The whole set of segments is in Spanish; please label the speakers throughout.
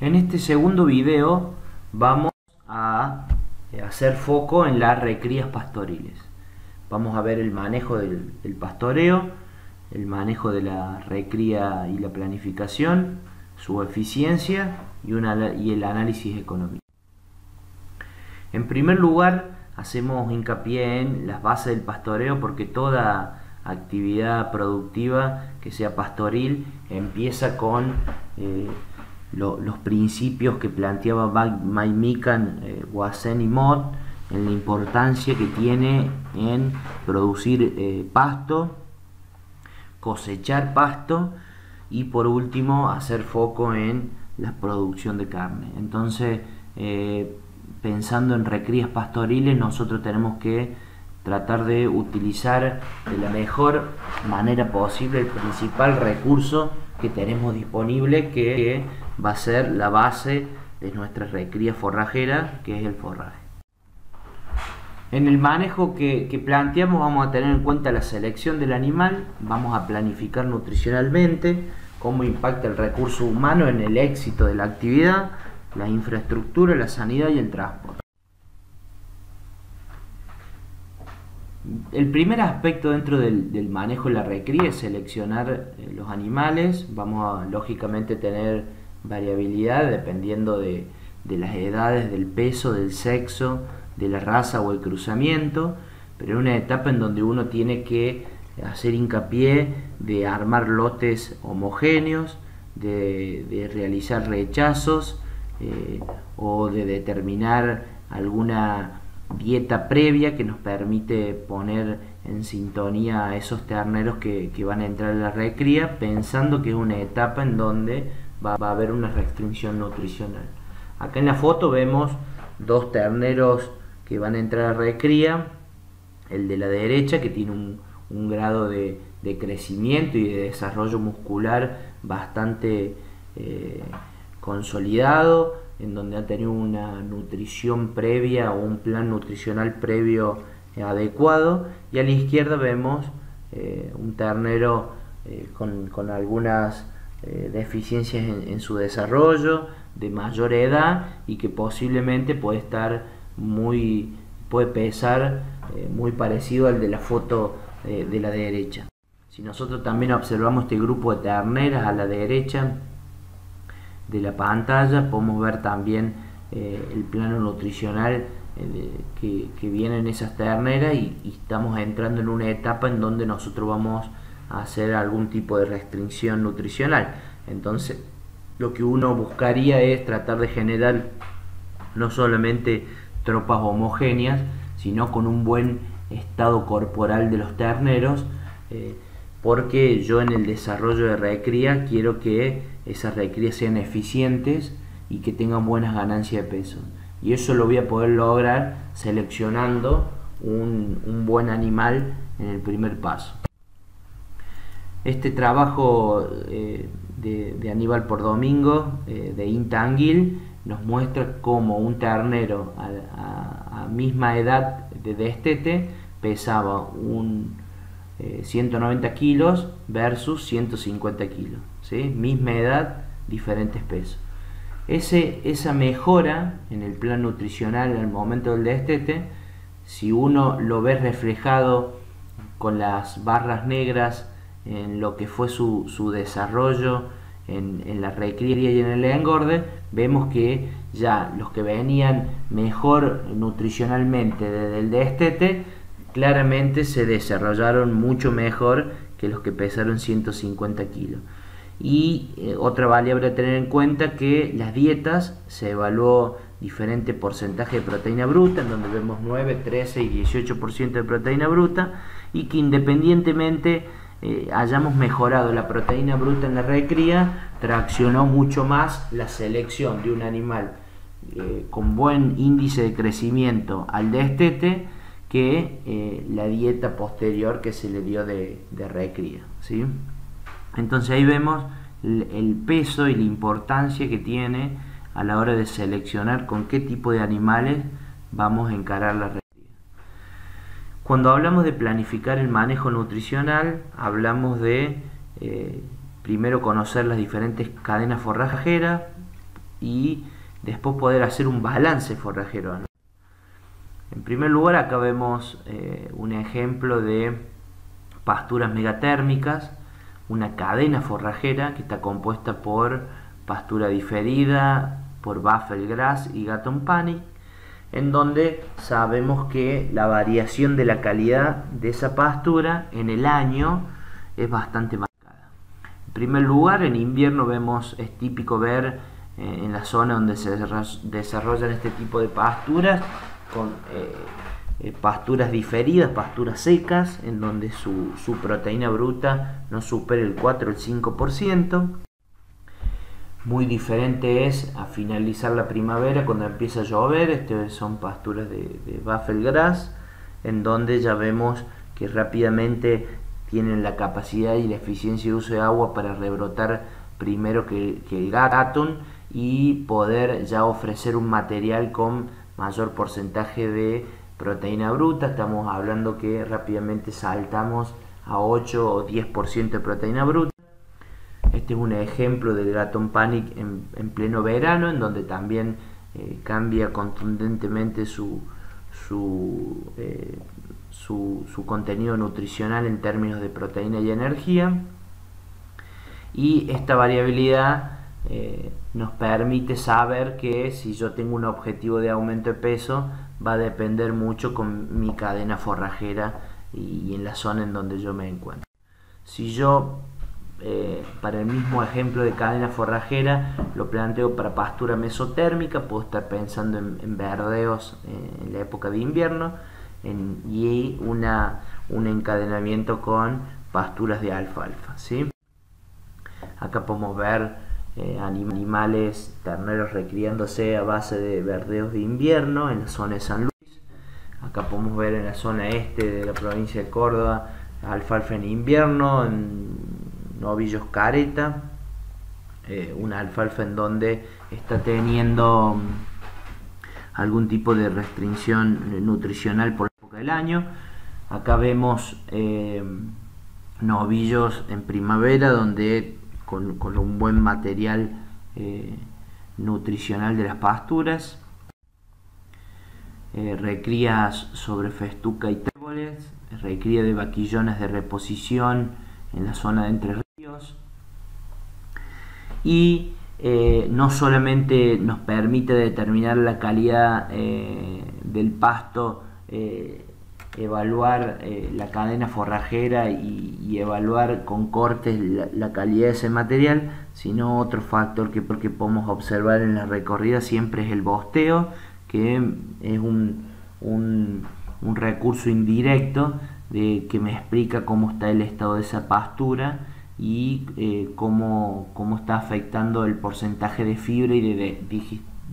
Speaker 1: En este segundo video vamos a hacer foco en las recrías pastoriles. Vamos a ver el manejo del pastoreo, el manejo de la recría y la planificación, su eficiencia y el análisis económico. En primer lugar, hacemos hincapié en las bases del pastoreo porque toda actividad productiva que sea pastoril empieza con los principios que planteaba Mike Mikan, Wazen y Mott en la importancia que tiene en producir pasto, cosechar pasto y por último hacer foco en la producción de carne. Entonces, pensando en recrías pastoriles, nosotros tenemos que tratar de utilizar de la mejor manera posible el principal recurso que tenemos disponible, que va a ser la base de nuestra recría forrajera, que es el forraje. En el manejo que planteamos vamos a tener en cuenta la selección del animal, vamos a planificar nutricionalmente cómo impacta el recurso humano en el éxito de la actividad, la infraestructura, la sanidad y el transporte. El primer aspecto dentro del manejo de la recría es seleccionar los animales. Vamos a lógicamente tener variabilidad dependiendo de las edades, del peso, del sexo, de la raza o el cruzamiento, pero es una etapa en donde uno tiene que hacer hincapié de armar lotes homogéneos, de realizar rechazos o de determinar alguna dieta previa que nos permite poner en sintonía a esos terneros que van a entrar en la recría, pensando que es una etapa en donde va a haber una restricción nutricional. Acá en la foto vemos dos terneros que van a entrar a recría, el de la derecha que tiene un grado de crecimiento y de desarrollo muscular bastante consolidado, en donde ha tenido una nutrición previa o un plan nutricional previo adecuado, y a la izquierda vemos un ternero con algunas deficiencias en su desarrollo, de mayor edad y que posiblemente puede pesar muy parecido al de la foto de la derecha. Si nosotros también observamos este grupo de terneras a la derecha de la pantalla, podemos ver también el plano nutricional que viene en esas terneras y estamos entrando en una etapa en donde nosotros vamos a hacer algún tipo de restricción nutricional. Entonces lo que uno buscaría es tratar de generar no solamente tropas homogéneas, sino con un buen estado corporal de los terneros, porque yo en el desarrollo de recría quiero que esas recrías sean eficientes y que tengan buenas ganancias de peso, y eso lo voy a poder lograr seleccionando un buen animal en el primer paso. Este trabajo de Aníbal Pordomingo de INTA Anguil nos muestra cómo un ternero a misma edad de destete pesaba 190 kilos versus 150 kilos, ¿sí? Misma edad, diferentes pesos. Esa mejora en el plan nutricional al momento del destete, si uno lo ve reflejado con las barras negras en lo que fue su desarrollo en la recría y en el engorde, vemos que ya los que venían mejor nutricionalmente desde el destete claramente se desarrollaron mucho mejor que los que pesaron 150 kilos. Y otra variable a tener en cuenta, que las dietas se evaluó diferente porcentaje de proteína bruta, en donde vemos 9, 13 y 18% de proteína bruta, y que independientemente hayamos mejorado la proteína bruta en la recría, traccionó mucho más la selección de un animal con buen índice de crecimiento al destete que la dieta posterior que se le dio de recría, ¿sí? Entonces ahí vemos el peso y la importancia que tiene a la hora de seleccionar con qué tipo de animales vamos a encarar la recría. Cuando hablamos de planificar el manejo nutricional, hablamos de primero conocer las diferentes cadenas forrajeras, y después poder hacer un balance forrajero anual. En primer lugar, acá vemos un ejemplo de pasturas megatérmicas, una cadena forrajera que está compuesta por pastura diferida, por buffalo grass y Gatton Panic, en donde sabemos que la variación de la calidad de esa pastura en el año es bastante marcada. En primer lugar, en invierno es típico ver en la zona donde se desarrollan este tipo de pasturas, con pasturas diferidas, pasturas secas, en donde su proteína bruta no supera el 4 o el 5%. Muy diferente es a finalizar la primavera, cuando empieza a llover. Son pasturas de buffalo grass, en donde ya vemos que rápidamente tienen la capacidad y la eficiencia de uso de agua para rebrotar primero que el Gatton y poder ya ofrecer un material con mayor porcentaje de proteína bruta. Estamos hablando que rápidamente saltamos a 8 o 10% de proteína bruta. Este es un ejemplo del Gatton Panic en pleno verano, en donde también cambia contundentemente su contenido nutricional en términos de proteína y energía. Y esta variabilidad nos permite saber que si yo tengo un objetivo de aumento de peso, va a depender mucho con mi cadena forrajera y en la zona en donde yo me encuentro. Si yo para el mismo ejemplo de cadena forrajera lo planteo para pastura mesotérmica, puedo estar pensando en verdeos en la época de invierno y un encadenamiento con pasturas de alfalfa, ¿sí? Acá podemos ver animales, terneros recriándose a base de verdeos de invierno en la zona de San Luis. Acá podemos ver en la zona este de la provincia de Córdoba alfalfa en invierno, en novillos careta, una alfalfa en donde está teniendo algún tipo de restricción nutricional por la época del año. Acá vemos novillos en primavera, donde con un buen material nutricional de las pasturas, recrías sobre festuca y tréboles, recría de vaquillones de reposición en la zona de Entre Ríos, y no solamente nos permite determinar la calidad del pasto, evaluar la cadena forrajera y evaluar con cortes la calidad de ese material, sino otro factor que podemos observar en la recorrida siempre es el bosteo, que es un recurso indirecto que me explica cómo está el estado de esa pastura y cómo está afectando el porcentaje de fibra y de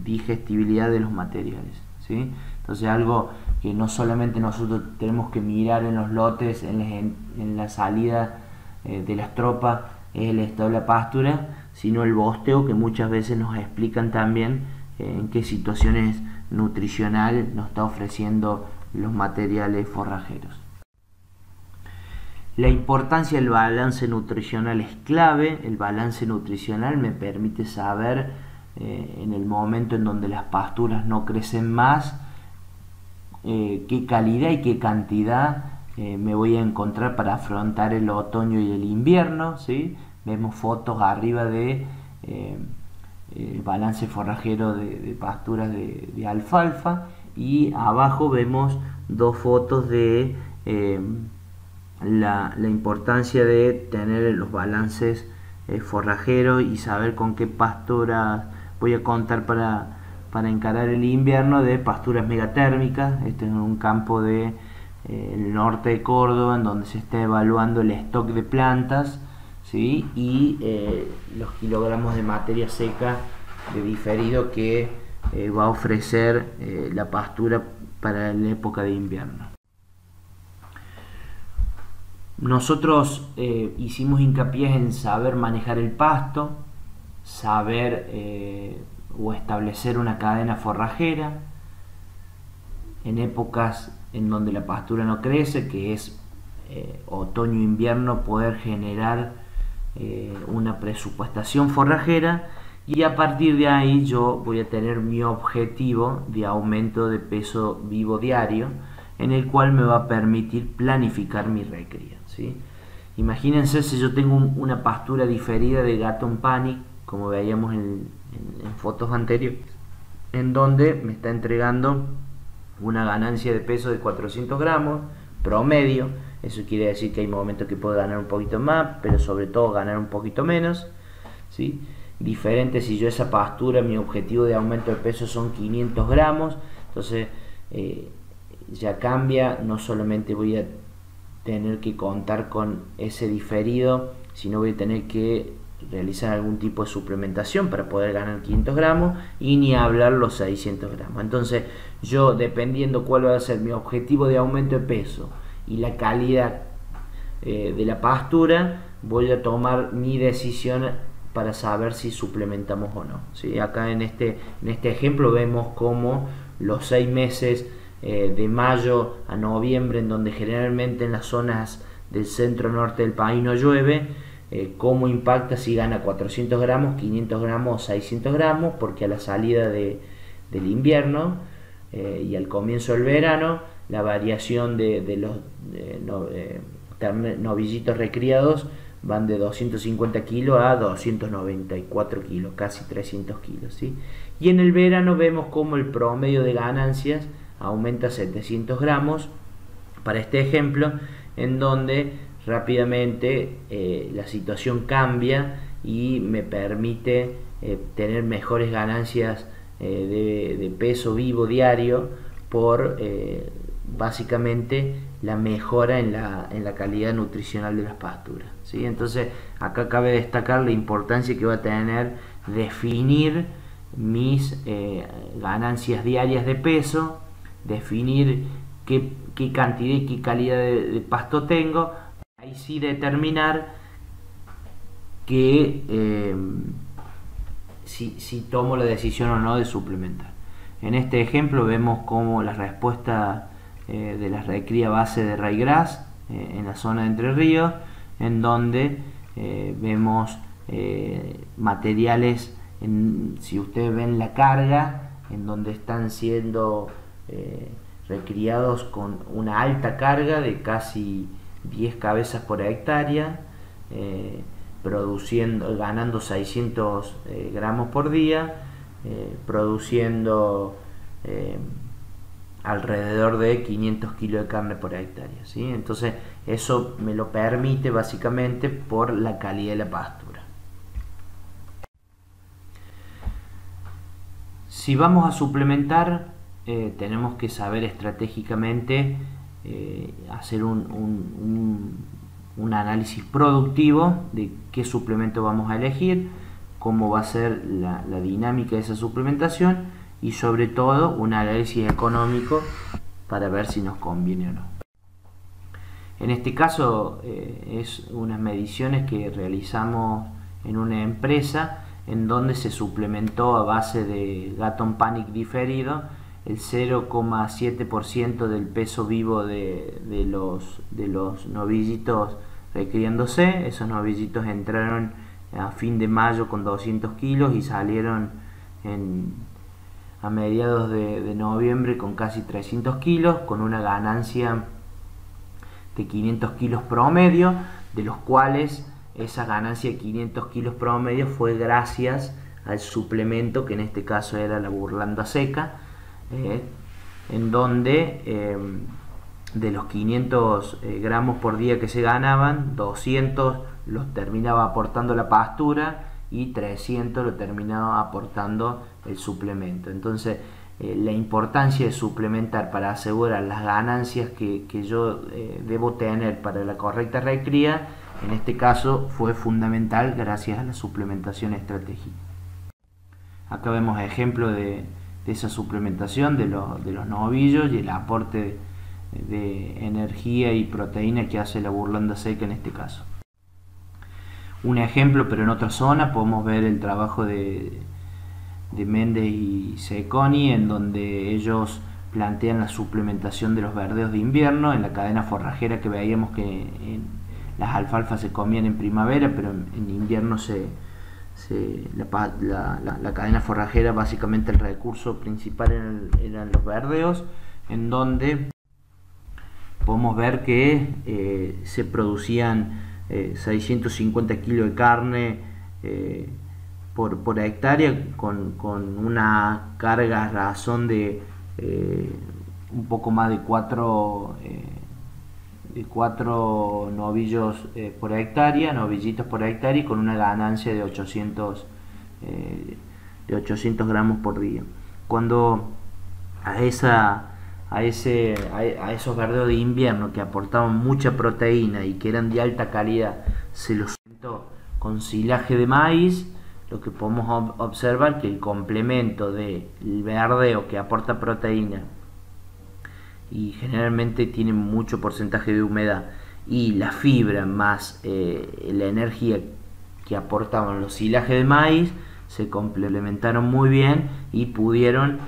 Speaker 1: digestibilidad de los materiales, ¿sí? Entonces, algo que no solamente nosotros tenemos que mirar en los lotes, en la salida de las tropas, es el estado de la pastura, sino el bosteo, que muchas veces nos explican también en qué situaciones nutricional nos está ofreciendo los materiales forrajeros. La importancia del balance nutricional es clave. El balance nutricional me permite saber en el momento en donde las pasturas no crecen más, qué calidad y qué cantidad me voy a encontrar para afrontar el otoño y el invierno, ¿sí? Vemos fotos arriba de balance forrajero de pasturas de alfalfa, y abajo vemos dos fotos de la importancia de tener los balances forrajeros y saber con qué pastura voy a contar para encarar el invierno, de pasturas megatérmicas. Este es un campo del norte de Córdoba, en donde se está evaluando el stock de plantas, ¿sí? Y los kilogramos de materia seca de diferido que va a ofrecer la pastura para la época de invierno. Nosotros hicimos hincapié en saber manejar el pasto, saber o establecer una cadena forrajera en épocas en donde la pastura no crece, que es otoño e invierno, poder generar una presupuestación forrajera, y a partir de ahí yo voy a tener mi objetivo de aumento de peso vivo diario, en el cual me va a permitir planificar mi recría, ¿sí? Imagínense si yo tengo una pastura diferida de Gatton Panic, como veíamos en fotos anteriores, en donde me está entregando una ganancia de peso de 400 gramos promedio. Eso quiere decir que hay momentos que puedo ganar un poquito más, pero sobre todo ganar un poquito menos, ¿sí? Diferente si yo esa pastura, mi objetivo de aumento de peso son 500 gramos, entonces ya cambia, no solamente voy a tener que contar con ese diferido, sino voy a tener que realizar algún tipo de suplementación para poder ganar 500 gramos y ni hablar los 600 gramos. Entonces yo, dependiendo cuál va a ser mi objetivo de aumento de peso y la calidad de la pastura, voy a tomar mi decisión para saber si suplementamos o no, ¿sí? Acá en este ejemplo vemos cómo los 6 meses de mayo a noviembre, en donde generalmente en las zonas del centro norte del país no llueve, cómo impacta si gana 400 gramos, 500 gramos o 600 gramos, porque a la salida del invierno y al comienzo del verano, la variación de los novillitos recriados van de 250 kilos a 294 kilos, casi 300 kilos, ¿sí? Y en el verano vemos como el promedio de ganancias aumenta 700 gramos para este ejemplo, en donde rápidamente la situación cambia y me permite tener mejores ganancias de peso vivo diario por básicamente la mejora en la calidad nutricional de las pasturas, ¿sí? Entonces acá cabe destacar la importancia que va a tener definir mis ganancias diarias de peso, definir qué cantidad y qué calidad de pasto tengo, ahí sí determinar que si tomo la decisión o no de suplementar. En este ejemplo vemos cómo la respuesta de la recría base de ryegrass en la zona de Entre Ríos, en donde vemos materiales, si ustedes ven la carga, en donde están siendo recriados con una alta carga de casi 10 cabezas por hectárea, ganando 600 gramos por día, produciendo alrededor de 500 kilos de carne por hectárea, ¿sí? Entonces eso me lo permite básicamente por la calidad de la pastura. Si vamos a suplementar, tenemos que saber estratégicamente hacer un análisis productivo de qué suplemento vamos a elegir, cómo va a ser la dinámica de esa suplementación y sobre todo un análisis económico para ver si nos conviene o no. En este caso es unas mediciones que realizamos en una empresa en donde se suplementó a base de Gatton Panic diferido el 0,7% del peso vivo de los novillitos recriándose. Esos novillitos entraron a fin de mayo con 200 kilos y salieron a mediados de noviembre con casi 300 kilos, con una ganancia de 500 kilos promedio, de los cuales esa ganancia de 500 kilos promedio fue gracias al suplemento, que en este caso era la burlanda seca, en donde de los 500 gramos por día que se ganaban, 200 los terminaba aportando la pastura y 300 lo terminaba aportando el suplemento. Entonces la importancia de suplementar para asegurar las ganancias que yo debo tener para la correcta recría, en este caso fue fundamental gracias a la suplementación estratégica. Acá vemos ejemplo de esa suplementación de los novillos y el aporte de energía y proteína que hace la burlanda seca en este caso. Un ejemplo, pero en otra zona, podemos ver el trabajo de Méndez y Seconi, en donde ellos plantean la suplementación de los verdeos de invierno en la cadena forrajera, que veíamos que las alfalfas se comían en primavera, pero en invierno se la cadena forrajera, básicamente el recurso principal eran los verdeos, en donde podemos ver que se producían 650 kilos de carne por hectárea, con una carga a razón de un poco más de 4 novillos por hectárea, novillitos por hectárea, y con una ganancia de 800 gramos por día. Cuando a esos verdeos de invierno, que aportaban mucha proteína y que eran de alta calidad, se los sueltó con silaje de maíz, lo que podemos observar que el complemento del verdeo, que aporta proteína y generalmente tiene mucho porcentaje de humedad, y la fibra más la energía que aportaban los silajes de maíz, se complementaron muy bien y pudieron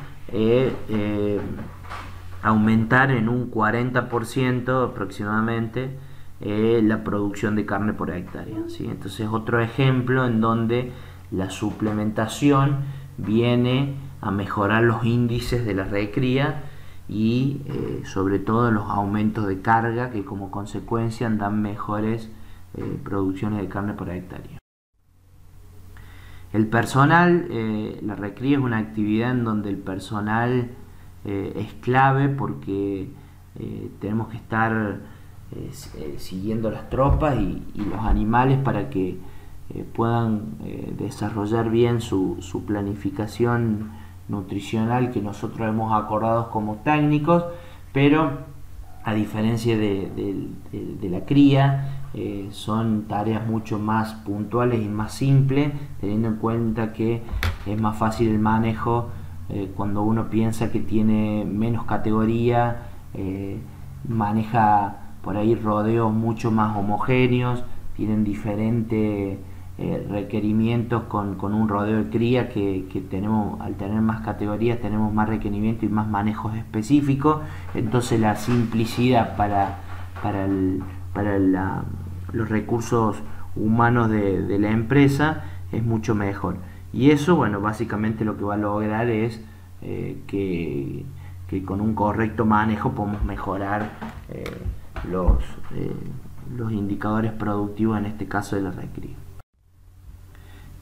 Speaker 1: aumentar en un 40% aproximadamente la producción de carne por hectárea, ¿sí? Entonces, otro ejemplo en donde la suplementación viene a mejorar los índices de la recría y sobre todo los aumentos de carga, que como consecuencia dan mejores producciones de carne por hectárea. El personal, la recría es una actividad en donde el personal es clave, porque tenemos que estar siguiendo las tropas y los animales para que puedan desarrollar bien su planificación nutricional, que nosotros hemos acordado como técnicos, pero a diferencia de la cría, son tareas mucho más puntuales y más simples, teniendo en cuenta que es más fácil el manejo cuando uno piensa que tiene menos categoría, maneja por ahí rodeos mucho más homogéneos, tienen diferentes requerimientos con un rodeo de cría, que tenemos, al tener más categorías, tenemos más requerimientos y más manejos específicos. Entonces la simplicidad para los recursos humanos de la empresa es mucho mejor, y eso, bueno, básicamente lo que va a lograr es que con un correcto manejo podemos mejorar los indicadores productivos, en este caso de la recría.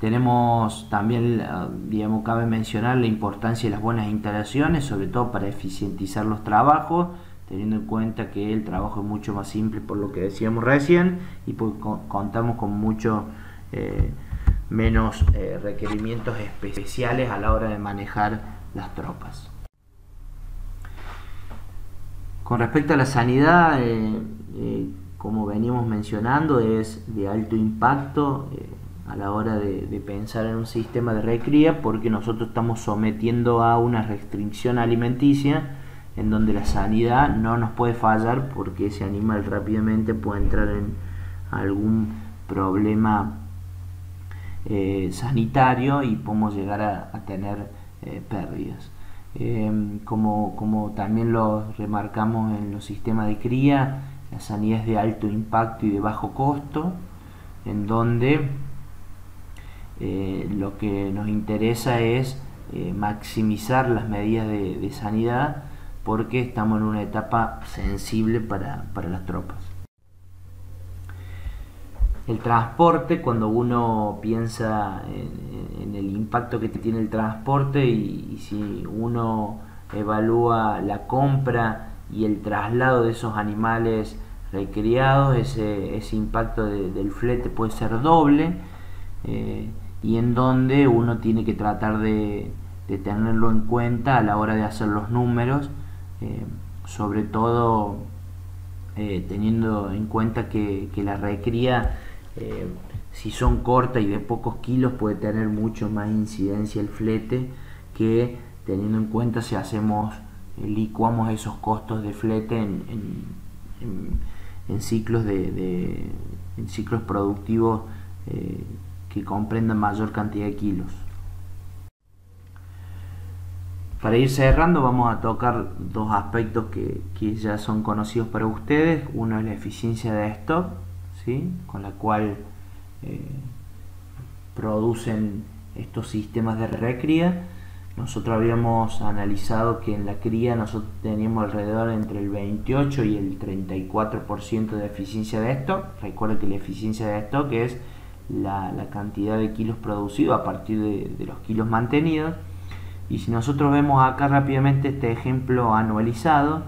Speaker 1: Tenemos también, digamos, cabe mencionar la importancia de las buenas instalaciones, sobre todo para eficientizar los trabajos, teniendo en cuenta que el trabajo es mucho más simple, por lo que decíamos recién, y pues contamos con mucho menos requerimientos especiales a la hora de manejar las tropas. Con respecto a la sanidad, como veníamos mencionando, es de alto impacto a la hora de pensar en un sistema de recría, porque nosotros estamos sometiendo a una restricción alimenticia en donde la sanidad no nos puede fallar, porque ese animal rápidamente puede entrar en algún problema sanitario y podemos llegar a tener pérdidas. Como también lo remarcamos en los sistemas de cría, la sanidad es de alto impacto y de bajo costo, en donde lo que nos interesa es maximizar las medidas de sanidad, porque estamos en una etapa sensible para las tropas. El transporte, cuando uno piensa en el impacto que tiene el transporte, y si uno evalúa la compra y el traslado de esos animales recriados, ese impacto del flete puede ser doble, y en donde uno tiene que tratar de tenerlo en cuenta a la hora de hacer los números, sobre todo teniendo en cuenta que la recría, si son cortas y de pocos kilos, puede tener mucho más incidencia el flete, que teniendo en cuenta si licuamos esos costos de flete en ciclos en ciclos productivos que comprendan mayor cantidad de kilos. Para ir cerrando, vamos a tocar dos aspectos que ya son conocidos para ustedes. Uno es la eficiencia de stock, ¿sí?, con la cual producen estos sistemas de recría. Nosotros habíamos analizado que en la cría nosotros teníamos alrededor entre el 28 y el 34% de eficiencia de stock. Recuerden que la eficiencia de stock es la cantidad de kilos producidos a partir de los kilos mantenidos. Y si nosotros vemos acá rápidamente este ejemplo anualizado,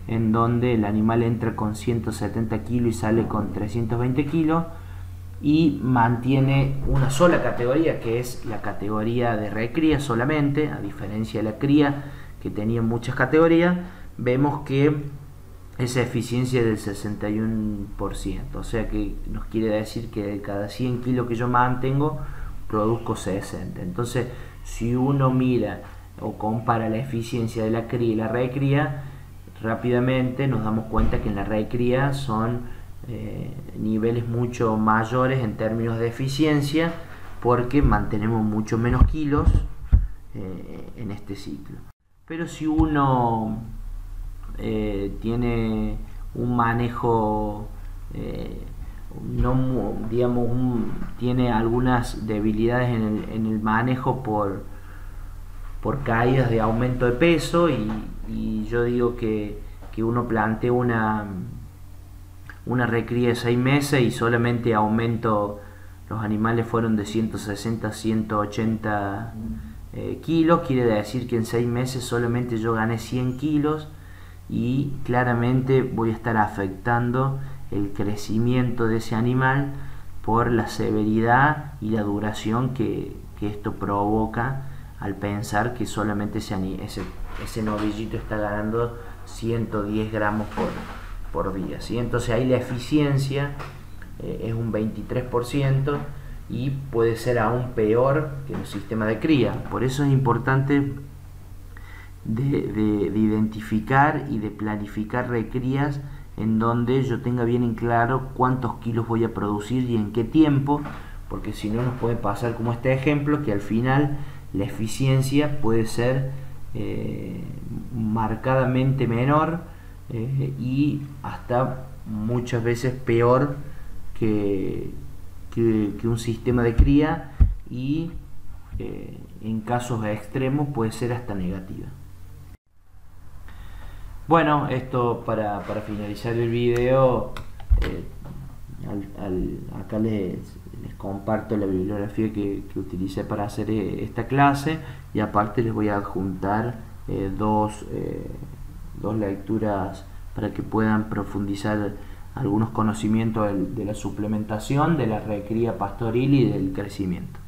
Speaker 1: en donde el animal entra con 170 kilos y sale con 320 kilos, y mantiene una sola categoría, que es la categoría de recría solamente, a diferencia de la cría que tenía muchas categorías, vemos que esa eficiencia es del 61%, o sea que nos quiere decir que de cada 100 kilos que yo mantengo, produzco 60. Entonces, si uno mira o compara la eficiencia de la cría y la recría, rápidamente nos damos cuenta que en la recría son niveles mucho mayores en términos de eficiencia, porque mantenemos mucho menos kilos en este ciclo. Pero si uno tiene un manejo tiene algunas debilidades en el manejo por caídas de aumento de peso, y yo digo que uno plantea una recría de 6 meses y solamente aumento, los animales fueron de 160 a 180 kilos, quiere decir que en 6 meses solamente yo gané 100 kilos, y claramente voy a estar afectando el crecimiento de ese animal por la severidad y la duración que esto provoca, al pensar que solamente ese novillito está ganando 110 gramos por día, ¿sí? Entonces ahí la eficiencia es un 23%, y puede ser aún peor que el sistema de cría. Por eso es importante de identificar y de planificar recrías en donde yo tenga bien en claro cuántos kilos voy a producir y en qué tiempo, porque si no nos puede pasar como este ejemplo, que al final la eficiencia puede ser marcadamente menor y hasta muchas veces peor que un sistema de cría, y en casos extremos puede ser hasta negativa. Bueno, esto para finalizar el video, acá les comparto la bibliografía que utilicé para hacer esta clase, y aparte les voy a adjuntar dos lecturas para que puedan profundizar algunos conocimientos de la suplementación, de la recría pastoril y del crecimiento.